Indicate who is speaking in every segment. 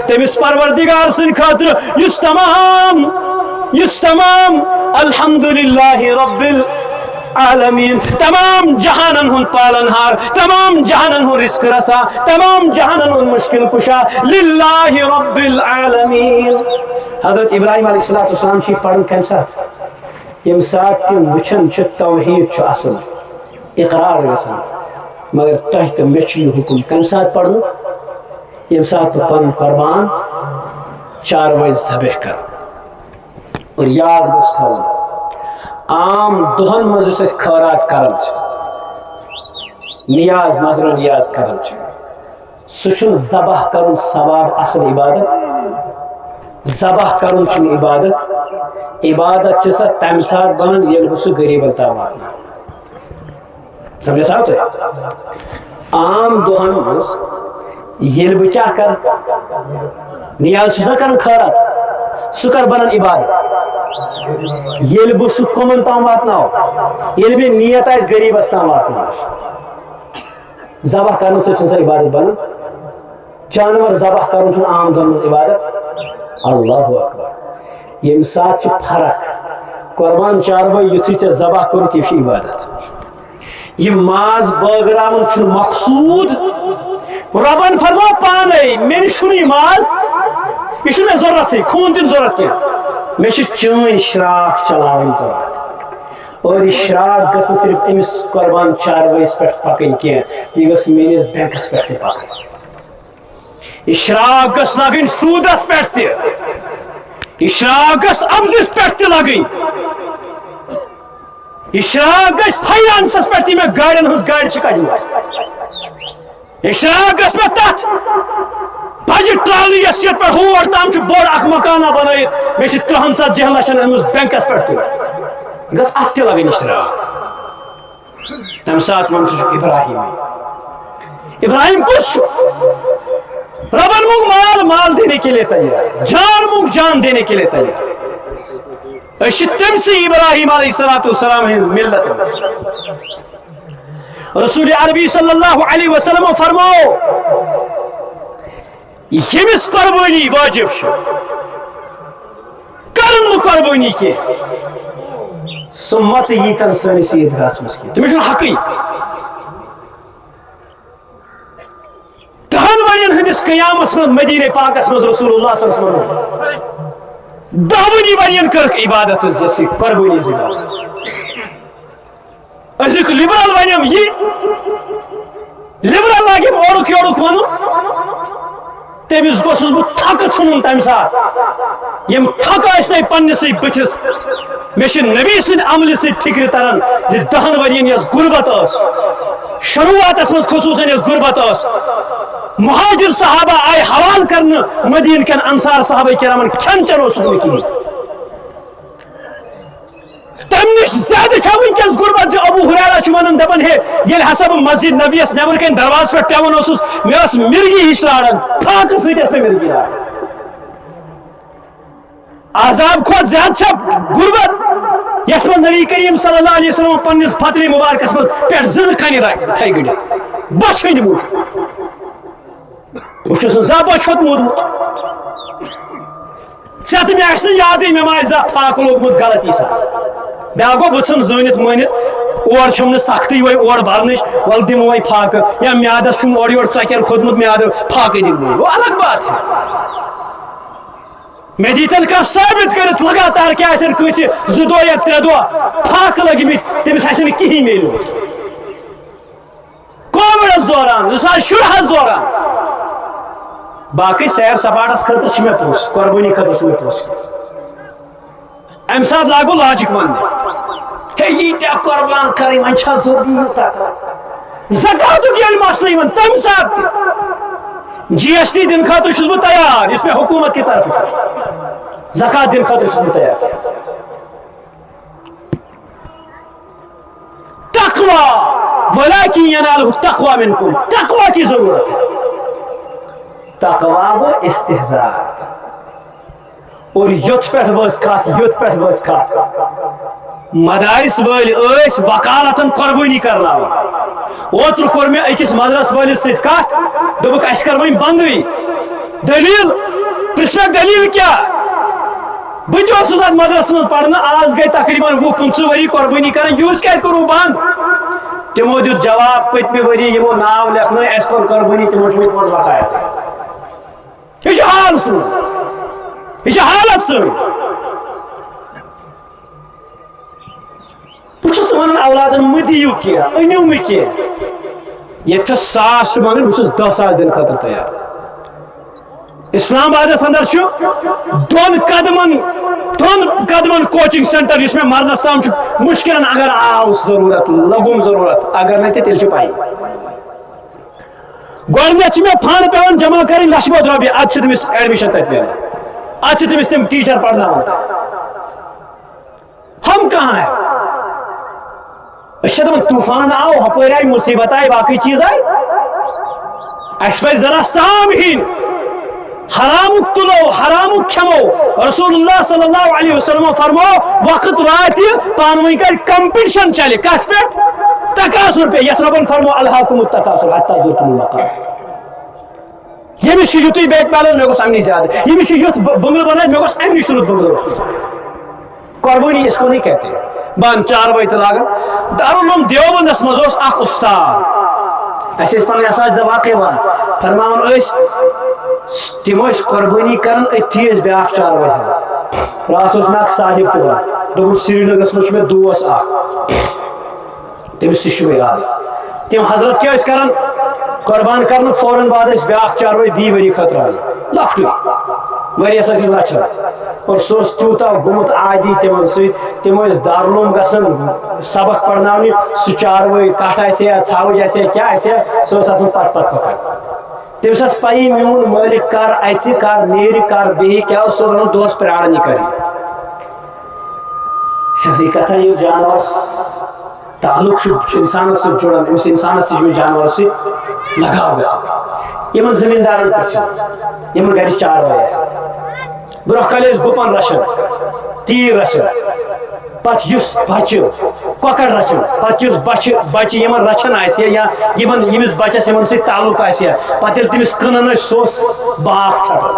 Speaker 1: تمس پروردگار سن خاطر یس تمام الحمدللہ رب العالمین تمام جہانن ہن پالنہار تمام جہانن ہن رزق رسا تمام جہانن ہن مشکل کشا للہ رب العالمین حضرت ابراہیم علیہ السلام چھ پڑھن کم سات یم سات تم وچھن چھ توحید چھ اصل اقرار گژھان مگر تہ تو مے چھ یہ حکم کم سات پڑھن یم سات پن قربان چاروے ذبح کر اور یاد گوش تھاون عام دہن مز اس خیرات کران نیاز نظر و نیاز کران سہ ذبح کرن ثواب اصل عبادت ذبح کرن چھ عبادت عبادت چھ سا تمہ سات بنان یل بہ سہ غریبن تام واتنا سمجھ سا تو عام دہن مز یل بہ کیا کر نیاز چھ کرن خیرات سہ کر بنان عبادت یل بہ سہ کمن تام واتناو یل بہ نیت آس غریبس تام واتنا ذبح کرنے سے سا عبادت بنان جانور ذبح کرن چھ عام دہن مز عبادت اللہ اکبر یم سات چھ فرق قربان چاروے یتھی ژے ذبح کرت یہ عبادت یہ ماز بٲگراوُن چھ مقصود ربن فرمو پانے مے چھُنہٕ یہِ ماز یہ چھُنہٕ مےٚ ضرورتھٕے خوٗن دِنۍ ضرورت کینٛہہ مے چھ چٲنۍ شراکھ چلاوٕنۍ ضرورت اور یہ شراکھ گژھِ صرف أمِس قربان چاروٲیِس پٮ۪ٹھ پکٕنۍ کینٛہہ یہِ گژھِ میٲنِس بینکس پٮ۪ٹھ تہِ پکٕنۍ یہ شراکھ گژھِ لگٕنۍ سوٗدس پٮ۪ٹھ تہِ یہ شراکھ گژھِ ابزِس پٮ۪ٹھ تہِ لگٕنۍ یہ شراکھ گژھِ فاینانسس پٮ۪ٹھ تہِ مےٚ گاڑٮ۪ن ہٕنٛز گاڑِ چھِ کڑِمٕژ یہ شراکھ گژھِ مےٚ تتھ بجٹ ٹرالی یس یت پہ ہور تام بوڑ اخ مکانہ بنائت مے 30-40 لچھن امس بینکس پہ گھس ات تہ لگن اشتراک تم سات ون سہ ابراہیم کس ربن مونگ مال دینے کے لیے تیار جان مونگ جان دینے کے لیے تیار اش تم سے ابراہیم علیہ السلام ملت رسول عربی صلی اللہ علیہ وسلم فرماؤ یمس قربانی واجب کرن قربانی کی سمت یتن سنس عیدگاہس مز کی تمس حقی دہن ورین ہندس قیامس مز مدینہ پاکس مز رسول اللہ صلی اللہ علیہ وسلم 10 ورین کرک عبادت جیسے قربانی عبادت ازک لبرل ونیم یہ لبرل لگیم اورک یورک ون تمس گوسس بہ تھک ژھنن تمہ سات یم تھک آس نا پنسے بتس مے نبی سند عمل سی فکر تران 10 ورین یس غربت اس شروعاتس مز خصوصاً یس غربت اس مہاجر صحابہ آئی حوال کرنے مدین کن انصار صحابہ کرامن کھن چن اوس نہ کہین تم نش زیادہ چھ ونکس غربت ابو ہریرہ چھ ونان دپان ہے یل ہسا بہ مسجد نبیس نبر کن دروازہ پہ پیون اوسس مے اس مرگی ہش لاران پھاکہ سۭتۍ ٲس مےٚ مرگی لاران عذاب کھۄتہٕ زیادٕ چھ غربت یتھ منٛز نبی کریم صلی اللہ علیہ وسلم پننس فتنہ مبارکس مز پٮ۪ٹھ زٕ کھنہِ تھے گٔنڈِتھ بچھ ہٕنٛدِ موٗجوٗب بہٕ چھُس نہٕ زانٛہہ بچھ ہوٚت موٗدمُت ژےٚ تہٕ مےٚ آسہِ نہٕ یادٕے مےٚ ما آسہِ زانٛہہ پھاکہٕ لوگمُت غلطی سان بیٛاکھ گوٚو بہٕ ژھٕن زٲنِتھ مٲنِتھ اور چھُم نہٕ سختی وۄنۍ اور برنٕچ وَلہٕ دِمو وۄنۍ پھاکہٕ یا میادس چھُم اورٕ یورٕ ژۄکیر کھوٚتمُت میادٕ پھاکٕے دِمو وہ الگ بات ہے مےٚ دیٖتن کانٛہہ ثٲبت کٔرِتھ لگاتار کیٛاہ آسن کٲنٛسہِ 2 دۄہ یا 3 دۄہ پھاکہٕ لٔگمٕتۍ تٔمِس آسہِ نہٕ کِہیٖنۍ میلیومُت کووِڈس دوران 2017 دوران باقی سیر سپاٹس خاطر چھ مےٚ پونٛسہٕ قۄربٲنی خٲطرٕ چھُ مےٚ پونٛسہٕ امہِ ساتہٕ لاگو لاجِک وننہِ ہے ییٖتیاہ قۄربان کرٕنۍ وۄنۍ چھا ضروٗری یوٗتاہ زکاتُک ییٚلہِ مسلہٕ یِوان تمہِ ساتہٕ تہِ GST دن خاطر چھُس بہٕ تیار یُس مےٚ حکوٗمت کہِ طرفہٕ چھُ زکات دن خاطر چھُس بہٕ تیار تقوی ولكن يناله التقوى منكم تقوی کی ضرورت ہے تقوی گو استحضار اور یوت پہ وز کت مدارس ول وکالتن قربانی کرنا اوتر کور میں اکس مدرس ولس ست کت دبک اس کر وین بندی دلیل پرسمک دلیل کیا بہت مدرسہ من پڑھنا آز گئی تقریباً 20-25 ؤری قربانی کران یوز کیا کرو بند تمو دیت جواب پتمہ ؤری یمو ناو لکھن اس کور قربانی تمو چھ پوز وقایت یہ حال سن یہ حالت سن بہت ون اولادن مدیو کی انیو مہ کی یہ 100,000 منگن بہت 10,000 دن خاطر تیار اسلام آبادس اندر دون قدمن کوچنگ سینٹر اس میں مردس تام مشکل اگر آو ضرورت لگوم ضرورت اگر نہیں تیل پائی گۄڈنیتھ میں فنڈ پیوان جمع کریں 1,00,000 رۄپیہِ اد تمس ایڈمشن تک ملان اد تمس تم ٹیچر پڑھناوان ہم کہاں ہیں دپان طوفان آو ہپٲرۍ آئی مصیبت آئی باقی چیز آئی اس پہ ذرا سام ہین حرام تلو حرام کھمو رسول اللہ صلی اللہ علیہ وسلم فرمو وقت وات پانوی کر کمپٹیشن چلے کت پہ تقاصر پہ یت ربن فرمو الہاکم التکاثر حتی زرتم المقابر یمس یوت بیٹ بیلنس مے گوس امنی زیادہ یمس یوت بنگل بنائے مے گوس امنی شروع بنگل رسول قربانی اس کو نہیں کہتے بان 4 بجے لاگان دارالعلوم دیوبندس مز اخ استاد اس پن اساتذہ واقع ون فرمان تم قربانی کران اتھی بیا 4 بجے رات میں صاحب تہ سری نگرس مجھ میں دوست تمس تہ یاد تم حضرت کیا کران قربان کرنے فوراً بعد بیا 4 بجے دی وری خطر آئی لکٹ ورس رچان اور سہ تیوتا گومت عادی تمن تم دارالعلوم گھن سبق پڑھنانے سہ 4 بجے کٹ آسیا ژھاوج آسیا کیا آسیا سہ پت پکان تمس پی میون مالک کر اچ کر نیر کر بی کیا سہ دہس پرارن کر سی کتھا یہ جانور تعلق انسان سے جڑان امس انسان سے جانور سے لگاؤ گھن زمیندارن پرچھن یم گھر 4 بجے برہ کل گپن رچان تیر رچان پتہ اس بچہ کۄکر رچان پتہ اس بچہ یمن رچان آسیا یا یمس بچس یمن سی تعلق آسیا پتہ ییٚلہِ تٔمِس کٕنان سہ باغ ژھٹان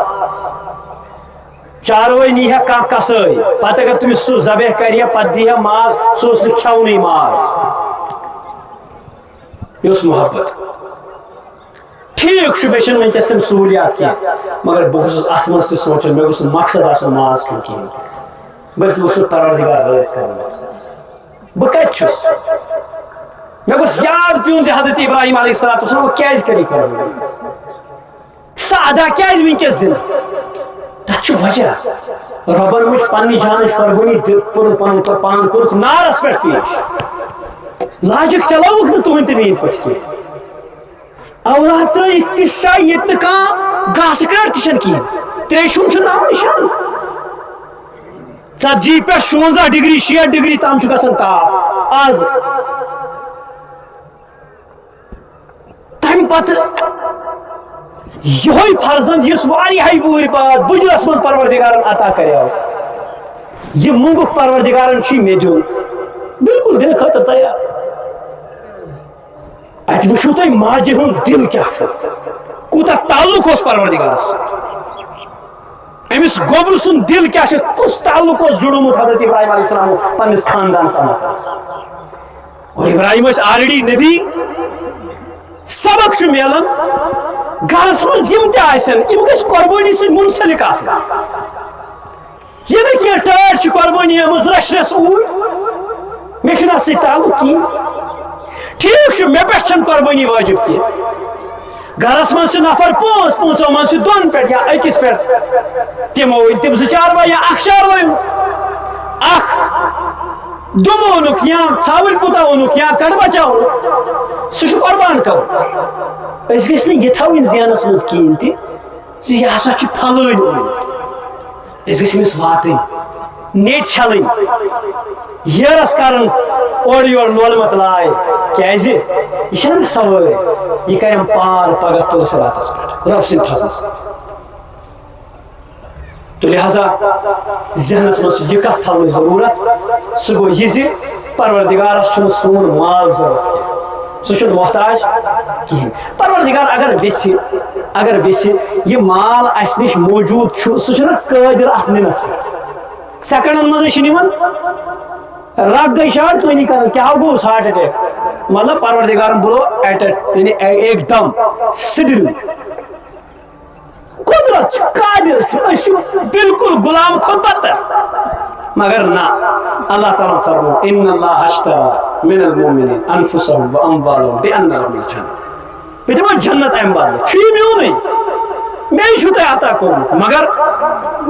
Speaker 1: 4 بجے نیہ کھانا کسٲے پتہ اگر تٔمِس سہ ذبح کرِ پتہ دی ماز سہ کھیونٕے ماز یہ محبت ٹھیک مے ونکس تم سہولیات کی مگر بہت ات من سوچان مے گوس مقصد آسن ماز کھیون کہین بلکہ اس پروردگار رٲضۍ کرُن مقصد بہ کتس مے گوس یاد پیون حضرت ابراہیم علیہ السلام وہ کیٛازِ کری قربانی سہ ادا کیٛازِ ونکس زندہ تتھ وجہ ربن وچ پننہِ جانٕچ قربانی پن پان کورُکھ نارس پہ پیش لاجک چلوکھ نا تُہنٛدِ تہِ میٲنۍ پٲٹھۍ کینٛہہ اولاد ترٲیِکھ تِژھ جایہِ ییٚتہِ نہٕ کانٛہہ گاسہٕ کٲر تہِ چھنہٕ کِہیٖنۍ تریشُن چھُ ناو نِشان 40 پٮ۪ٹھ 56 ڈگری 60 ڈگری تام چھُ گژھان تاپھ آز تمہِ پتہٕ یہوے فرزند یُس واریاہے وُہٕرۍ بعد بُجرس منٛز پروردگارن عطا کریو یہ منگُکھ پروردگارن چھُ مےٚ دیُن بالکل دِنہٕ خٲطرٕ تیار اتہ وچھو تُہۍ ماجہِ ہُنٛد دل کیٛاہ چھُ کوٗتاہ تعلق اوس پروردگارس امس گوبر سُنٛد دل کیٛاہ چھُ کُس تعلق اوس جُڑمُت حضرت ابراہیم علیہ السلام پننس خاندان سمت اور ابراہیم ٲسۍ آلریڈی نبی سبق چھُ میلان گھرس منٛز یِم تہِ آسن یِم گژھِ قربٲنی سۭتۍ منسلک آسٕنۍ یہِ نہٕ کینٛہہ ٹٲٹھ چھِ قربٲنی آمٕژ رچھنس اوٗرۍ مےٚ چھُنہٕ اتھ سۭتۍ تعلق کِہیٖنۍ ٹھیک چھُ مےٚ پٮ۪ٹھ چھنہٕ قربٲنی وٲجِب کینٛہہ گھرس منٛز چھِ نفر 5 پانٛژو منٛز چھِ 2 پٮ۪ٹھ یا أکِس پٮ۪ٹھ تِمو ؤنۍ تِم 2 چاروٲے یا 1 چاروٲے اکھ دُمہٕ اوٚنُکھ یا ژھاوٕلۍ پوٗتاہ اوٚنُکھ یا کَٹہٕ بچا اوٚنُکھ سُہ چھُ قۄربان کرُن أسۍ گٔژھۍ نہٕ یہِ تھاوٕنۍ ذہنس منٛز کِہیٖنۍ تہِ زِ یہِ ہسا چھُ پھلٲنۍ اوٚنمُت أسۍ گٔژھۍ أمِس واتٕنۍ نیٚٹۍ چھلٕنۍ ییرس کرن اورٕ یورٕ لولہٕ مت لاے کیازِ یہِ چھنہٕ سوٲرۍ یہِ کرٮ۪م پار پگہہ پٔرس راتس پٮ۪ٹھ رب سٕنٛدِ فضلہٕ سۭتۍ تو لہذا ذہنس منٛز یہِ کتھ تھاونٕچ ضروٗرت سُہ گوٚو یہِ زِ پروردگارس چھُنہٕ سون مال ضروٗرت کینٛہہ سُہ چھُنہٕ محتاج کِہیٖنۍ پروردگار اگر ویژھِ اگر ویسے یہ مال اس نش موجود سہ قادر ات ننس سیکنڈن مز رگ گئی شاٹ تو نہیں کر کیا گوس ہارٹ اٹیک مطلب پروردگارن بولو یعنی ایک دم سڈل قدرت قادر بالکل غلام خود بدتر مگر نا اللہ تعالیٰ فرمو ان اللہ اشترى من المؤمنین انفسهم واموالهم بان لهم الجنہ بہ دمو جنت ام بدل چھ میونی میں چھو عطا کروں مگر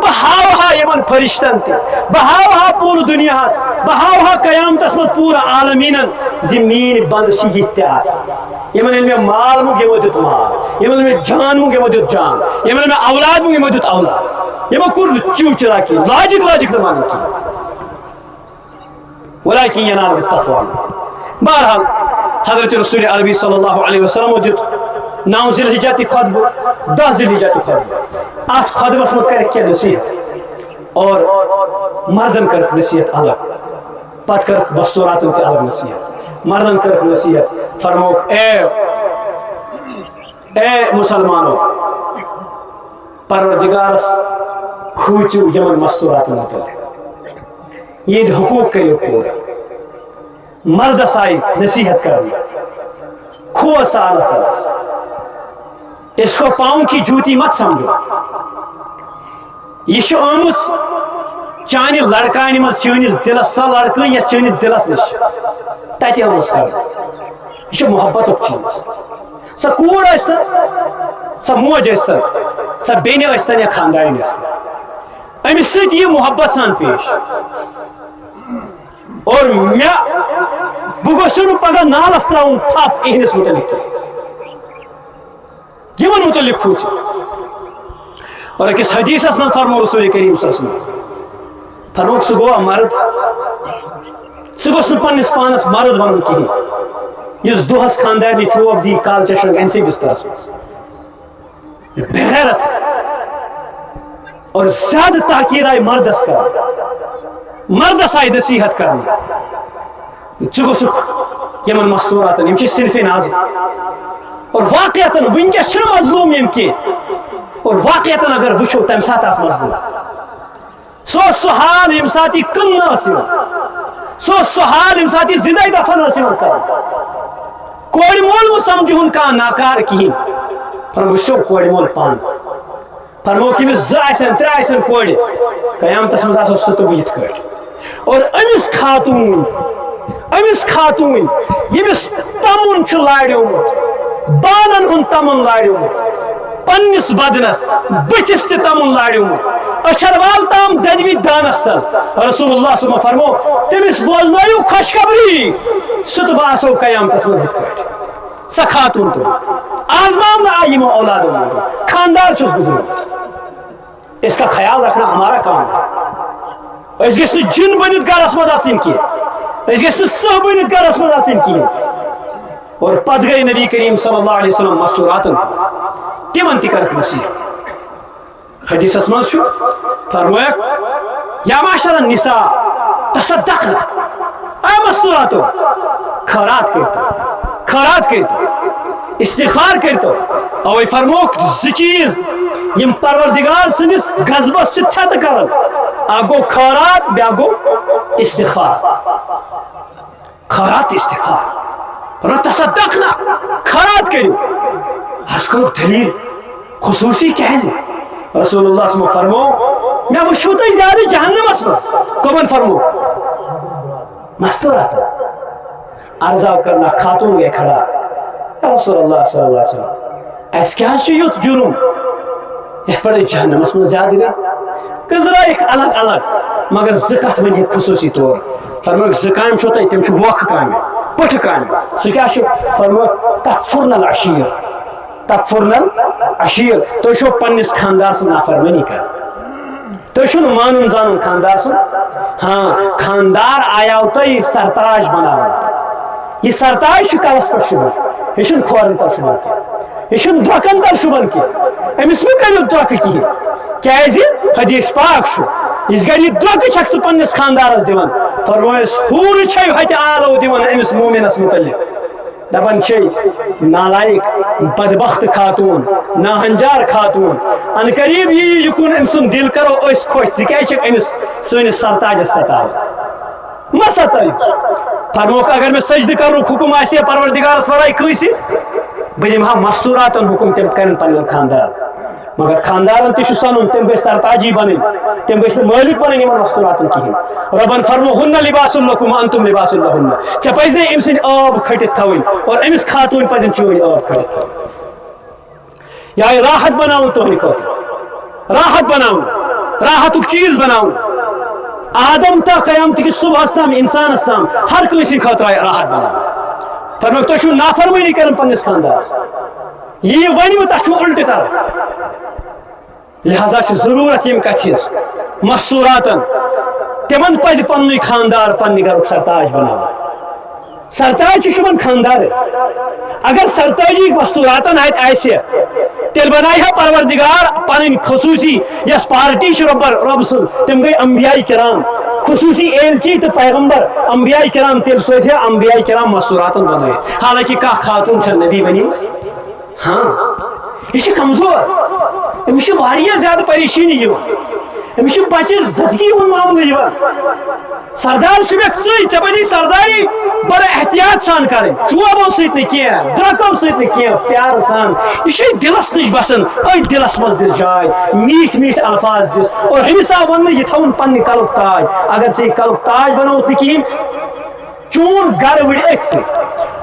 Speaker 1: بہاوہا یمن فرشتن تہ بہاوہا پور دنیا بہاوہا قیامتس مز پورا عالمینن زمین بند یہ تہ آسان یمن میں مال مو یمو دیت مال یمن میں جان مو یمو دیت جان یمن میں اولاد مو یمو دیت اولاد یمو کور چوچرا کی لاجک زمانے کی ولكن ينال التقوى بہرحال حضرت رسول عربی صلی اللہ علیہ وسلم دیت 9 ذی الحجہ خطبہ 10 ذی الحجہ خطبہ ات خطبس مز کر کی نصیحت اور مردن کر نصیحت الگ پت کر مستوراتن تہ الگ نصیحت مردن کر نصیحت فرموک اے مسلمانو پروردگارس کھوچو یمن مستوراتن متعلق یہ حقوق کریو پورا مردس آئی نصیحت کرنا کھو سا اللہ تعالیٰ سے اس کو پاؤں کی جوتی مت سمجھو یہ آمس چانہ لڑکان مز چانس دلس سا لڑکن یس چانس دلس نش تتہ آمس کر یہ محبت چیز سا کوڑ ٲسۍتن سا موج ٲسۍتن سا بیٚنہِ ٲسۍتن یا خاندارین ٲسۍتن أمس سۭتۍ یہِ محبت سان پیش اور بہ گوٚژھُس نہٕ پگہہ نالس تراوُن تھپھ اہنس متعلق یمن متعلق کھوژ اور أکس حدیثس من فرمو رسول کریم صلی اللہ علیہ وسلم فرموک سہ گوٚوا مرد سہ گوٚژھ نہٕ پننس پانس مرد ونُن کہین یس دۄہس خاندارنہِ چوب دی کالچہ شنگ أنسٕے بسترس مز بغیرت اور زیادہ تاکید آئی مردس کر مردس آئی نصیحت کرنا ژٕ گوٚژھُکھ یمن مستوراتن یم چھ صنف نازک اور واقعتاً ونکس چھنہٕ مظلوم یم کی اور واقعتاً اگر وچھو تمہ سات آس مظلوم سہ سہ حال یم سات یہ کن سہ سہ حال یم سات یہ زندہ دفن کر کور مول مہ سمجھون کھانا ناکار کہین فرمو وچھو کور مول پان فرمو کہ امس زٕ آسن ترٛےٚ آسن کورِ قیامتس مز آسو سہ تہٕ بہٕ یِتھ کٲٹھۍ اور امس خاتون یمس تمن چھ لاڑیومت بانن ہن تمن لاڑیومت پنس بدنس بتس تہ تمن لاڑیومت اچھر وال تام ددوی دانس تل رسول اللہ صلی اللہ علیہ وسلم فرمو تمس بوزنٲیِو خوشخبری سہ تہ بہٕ آسو قیامتس مز یِتھ کٲٹھۍ سہ خاتون تہ آزماونہٕ آیہِ یمو اولادو موجود خاندار چھُس گزرومُت اس کا خیال رکھنا ہمارا کام ہے اس گژھِ نہٕ جن بنِتھ گرس مز آسٕنۍ کینٛہہ اس گژھِ نہٕ سٕہ بنِتھ گرس مز آسٕنۍ کِہیٖنۍ اور پتہٕ گٔے نبی کریم صلی اللہ علیہ وسلم مستوراتن تمن تہِ کرکھ نصیحت حدیثس منٛز چھُ فرمٲیکھ یا معشر النساء تصدقنا اے مستوراتو خیرات کٔرتو استغفار کٔرتو اوے فرموکھ زٕ چیٖز یم پروردگار سٕنٛدِس غضبس چھِ ژھٮ۪تہٕ کران اکھ گوٚو خیرات بیٛاکھ گوٚو استغفار خیرات استغفار فرمایا تصدقنا خیرات کٔرِو عرض کوٚرُکھ دلیٖل خصوٗصی کیٛازِ رسول اللہ صلی اللہ علیہ وسلم فرمو مےٚ وٕچھوٕ تۄہہِ زیادٕ جہنمس منٛز کمن فرمو مستوراتن عرض آو کرنا خاتون گٔے کھڑا یا رسول اللہ صلی اللہ علیہ وسلم اس کیٛاہ چھُ یُتھ جُرم یتھ پٮ۪ٹھ أسۍ جہنمس منٛز زیادٕ گٔے گٔنٛزرٲیِکھ الگ الگ مگر زٕ کتھ ؤنِکھ خصوٗصی طور فرمٲیکھ زٕ کامہِ چھو تۄہہِ تِم چھِ ووکھٕ کامہِ پٹھٕ کامہِ سُہ کیٛاہ چھُ فرمٲیکھ تکفرن العشیر تُہۍ چھِو پننس خاندار سٕنٛز نافرمٲنی کران تُہۍ چھِو نہٕ مانُن زانُن خاندار سُنٛد ہاں خاندار آیاو تۄہہِ سرتاج بناونہٕ یہ سرتاج چھُ کلس پٮ۪ٹھ شوٗبان یہ چھُنہٕ کھورن تل شوٗبان کینٛہہ یہ چھُنہٕ درۄکن تل شوٗبان کینٛہہ أمِس مہ کٔرِو دھوکہٕ کِہیٖنۍ کیٛازِ حدیث پاک چھُ یِژھ گرِ یہِ دھوکہٕ چھکھ ژٕ پننس خاندارس دِوان فرمٲیس ہوٗرٕ چھے ہتہِ آلو دِوان أمِس مومنس متعلق دپان نالائق بدبخت خاتون ناہنجار خاتون ان قریب یہ یکن ام سن دل کرو اس خوش ذکر امس سنس سرتاجس ستاو ما ستایوس فرموک اگر میں سجدہ کروں حکم آسیا پروردگارس ورائے کنسی بہ دمہا مستوراتن حکم تم کرن پنن خاندار مگر خاندارن تہ سنن تم گژھِ سرتاجی بنن تم گژھِ مالک بنن یمن مستوراتن کہین ربن فرمو ہن لباس لکم انتم لباس لہن ژے پزِ ام سن آب کھٹت تھوین اور امس خاتون پزن چون آب کھٹت تھوین یا راحت بناون تہند خاطر راحت بناون راحتک چیز بناون آدم تا قیامت کس صبح تام انسان تام ہر کنسی خاطر راحت بناون فرموک تہ نافرمانی کرن پنس خاندارس یہ ونو تہ الٹ کر لہذا ضرورت یم کتھ مستوراتن تمن پز پن خاندار پنہ گھر سرتاج بناون سرتاج شبن خاندار اگر سرتاجی مستوراتن ات آسہ تیل بنائے پروردگار پن خصوصی یس پارٹی رب سن تم گئی انبیاء کرام خصوصی ایلچی تو پیغمبر انبیاء کرام تیل سوزے انبیاء کرام مستوراتن بنائے حالانکہ کا خاتون چھ نبی بنی ہاں یہ کمزور امس زیادہ پریشانی امس بچہ زدگی ہند معاملہ سردار ژے پزی سرداری بڑا احتیاط سان کریں چوبو سی درکو سی پیار سان یہ دلس نش بسان دلس مز دس جائے میٹھ میٹھ الفاظ دس اور ہمس آو ون یہ تھون پنہ کلک تاج اگر ژے کلک تاج بنوت کہین چون گر وڑ ات سی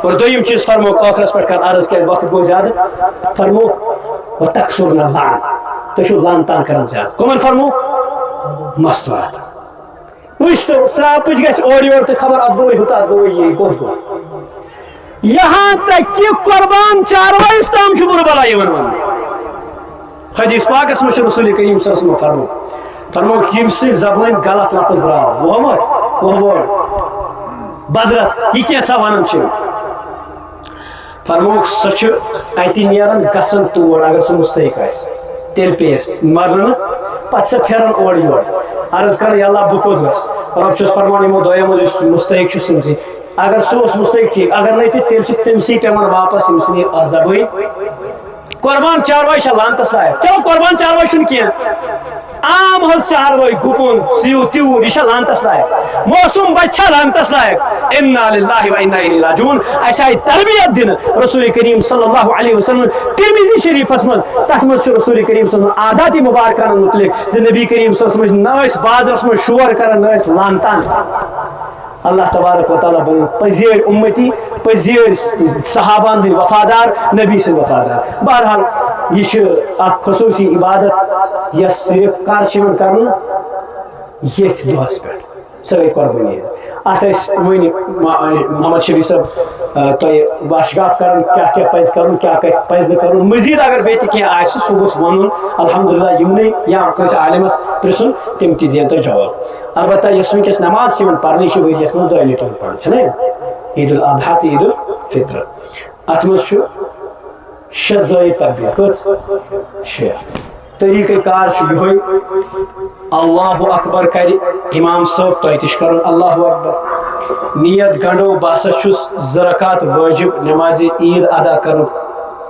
Speaker 1: اور دویم چیز فرموک آخرس پہ کر عرض کیا وقت گو زیادہ فرموک و تکسرنا لعن تو لان تان کران زیادہ کمن فرموک مستورات وچ تو سراپچ گھس اور یور تو خبر اد گوئی ہوتا اد گوئی یہ گوت گو یہاں تک کہ قربان چاروائی اسلام شبر بلا یہ ون حدیث پاک اس میں رسول کریم صلی اللہ علیہ وسلم فرموک یم سے زبان غلط لفظ راو وہ بدرت یہ کیسا ونان فرموک سچ اتہ نیران گسن تور اگر سہ مستحق آس تیل پیس مرن پتہ سہ پھران اور یور عرض کر یا اللہ بہ کوت گس رب چھس فرمان یمو دۄیو منٛز مستحق چھ سمسی اگر سہ اوس مستحق ٹھیک اگر نہ تہ تیل چھ تمسی پیوان واپس یم سن زبٲنۍ قربان چاروٲے چھا لانتس لایق چلو قربان چاروٲے چھُنہٕ کینٛہہ عام حظ چاروٲے گُپُن سیو تیوٗر یہِ چھا لانتس لایق موسم بچہ لانتس لایق انا للہ و انا الیہ راجعون اسہ آئی تربیت دن رسول کریم صلی اللہ علیہ وسلم ترمذی شریفس مز تتھ مز رسول کریم صلی اللہ علیہ وسلم عادات مبارکان متعلق ز نبی کریم صلی اللہ علیہ وسلم نہ بازرس مز شور کران نہ لانتان اللہ تبارک و تعالیٰ بن پذیر امتی پذیر صحابان ہند وفادار نبی سے وفادار بہرحال یہ خصوصی عبادت یس صرف کر کرنا یت دہس پہ سہ گئی قربانی ات ون محمد شفیع صاحب تہ واشگاف کرن کیا پز کرن کیا پز نہ کرن مزید اگر بیت کی آسہ سہ گوس ون الحمدللہ یمنے یا کس عالمس پرسن تم تہ دین تو جواب البتہ یس ونکس نماز پڑھنی ؤریس مز 2 لٹر پڑھن چھنا عید الاضحیٰ تو عید الفطر ات مز 6 زائد تکبیر کس 6 طریقہ کار یہ اللہ اکبر کر امام صاحب تہ تہ کرن اللہ اکبر نیت گنڈو بہسا چھس 2 رکعت واجب نماز عید ادا کرن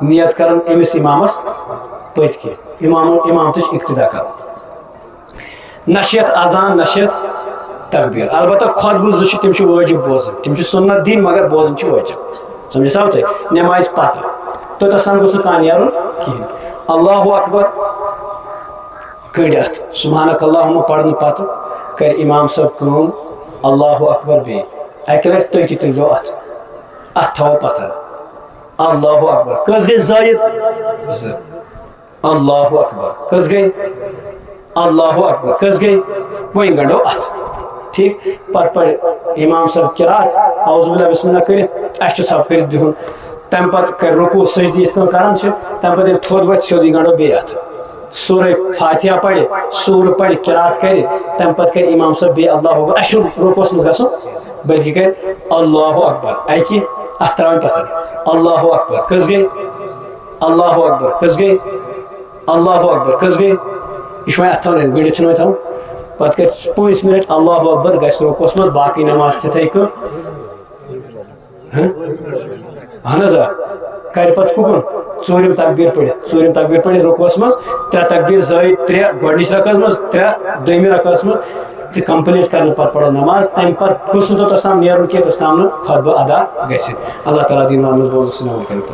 Speaker 1: نیت کرن امس امامس پت کے امام تش اقتدا کر نشیت اذان نشیت تکبیر البتہ خطبہ زٕ تم واجب بوزن تم سنت دین مگر بوزن واجب سمجھو تہ نماز پتہ تو سان گوس کان نیرن کہین اللہ اکبر کڑت سبحانک اللہم پڑھن پتہ کر امام صاحب کٲم اللہ اکبر بی اکہ لٹہ تھی تلو ات تھو پتہ اللہ اکبر کس گئی زائد اللہ اکبر کس گئی اللہ اکبر کس گئی وہیں گنڈو ات ٹھیک پتہ پڑھ امام صاحب قرات اعوذ باللہ بسم اللہ کرت اس سب کرت دہن تم پتہ کر رکوع سجدہ یت کران تم پتہ تھود وت سیودی گنڈو بی ات سورہ فاتحہ پڑھ سور پڑھ قرات کر تم پتہ کر امام صاحب بی اللہ اکبر اس رکوعس مز گژھُن بلکہ کر اللہ اکبر اکہ ات تراوین پتہ اللہ اکبر کس گئی اللہ اکبر کس گئی اللہ اکبر کس گئی یہ ات تھاؤن گڑت چھ تھاؤن پتہ کر 5 منٹ اللہ اکبر گژھِ رکوعس مز باقی نماز تتھے کن کر پت ککن ژوٗرِم تکبیر پڑھ رکوس مز 3 تکبیر زائد 3 گۄڈنِچ رکعت مز 3 دویمہِ رکعت مز تہ کمپلیٹ کرنے پتہ پڑھو نماز تمہ پتہ گوٚژھ نہٕ توٚتام نیرُن کینٛہہ توٚتام نہٕ خطبہ ادا گژھِ اللہ تعالیٰ دِیِن وننس بوزنس عمل کٔرِتھ